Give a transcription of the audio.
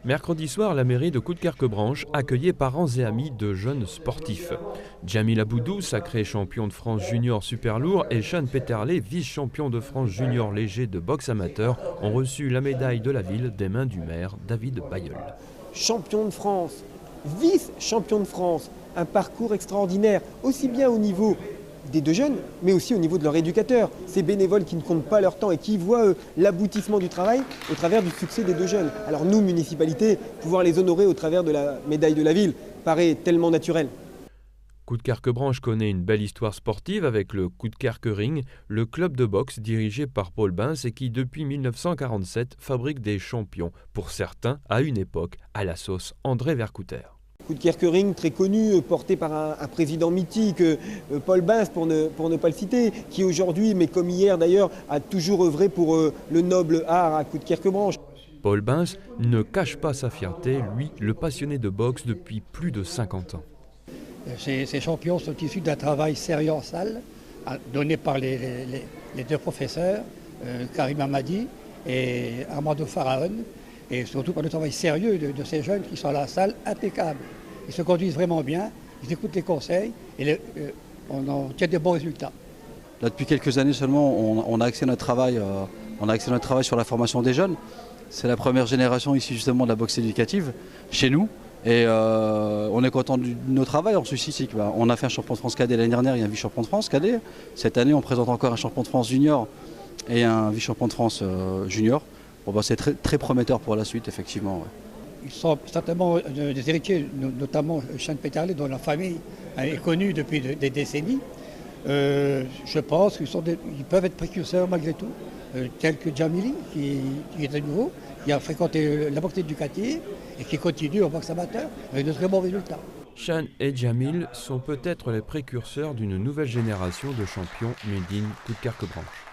Mercredi soir, la mairie de Coudekerque-Branche accueillait parents et amis de jeunes sportifs. Jamil Aboudou, sacré champion de France junior super lourd, et Sean Peterle, vice-champion de France junior léger de boxe amateur, ont reçu la médaille de la ville des mains du maire David Bayeul. Champion de France, vice-champion de France, un parcours extraordinaire, aussi bien au niveau des deux jeunes, mais aussi au niveau de leur éducateur. Ces bénévoles qui ne comptent pas leur temps et qui voient l'aboutissement du travail au travers du succès des deux jeunes. Alors nous, municipalité, pouvoir les honorer au travers de la médaille de la ville paraît tellement naturel. Coudekerque-Branche connaît une belle histoire sportive avec le Coudekerque Ring, le club de boxe dirigé par Paul Bens et qui depuis 1947 fabrique des champions, pour certains à une époque à la sauce André Vercouter. Coudekerque Ring, très connu, porté par un président mythique, Paul Bens pour ne pas le citer, qui aujourd'hui, mais comme hier d'ailleurs, a toujours œuvré pour le noble art à Coudekerque-Branche. Paul Bens ne cache pas sa fierté, lui, le passionné de boxe depuis plus de 50 ans. Ces champions sont issus d'un travail sérieux en salle, donné par les deux professeurs, Karim Hamadi et Armando Faraon, et surtout par le travail sérieux de ces jeunes qui sont à la salle impeccable. Ils se conduisent vraiment bien, ils écoutent les conseils et on en tient de bons résultats. Là, depuis quelques années seulement, on a axé notre travail, sur la formation des jeunes. C'est la première génération ici justement de la boxe éducative chez nous. Et on est content de nos travail. On suscite, on a fait un champion de France cadet l'année dernière et un vice-champion de France cadet. Cette année, on présente encore un champion de France junior et un vice-champion de France junior. Bon, c'est très prometteur pour la suite, effectivement. Ouais. Ils sont certainement des héritiers, notamment Sean Peterle, dont la famille est connue depuis des décennies. Je pense qu'ils peuvent être précurseurs malgré tout, tels que Jamili, qui est à nouveau, qui a fréquenté la boxe éducative et qui continue en boxe amateur avec de très bons résultats. Sean et Jamil sont peut-être les précurseurs d'une nouvelle génération de champions made in Coudekerque-Branche.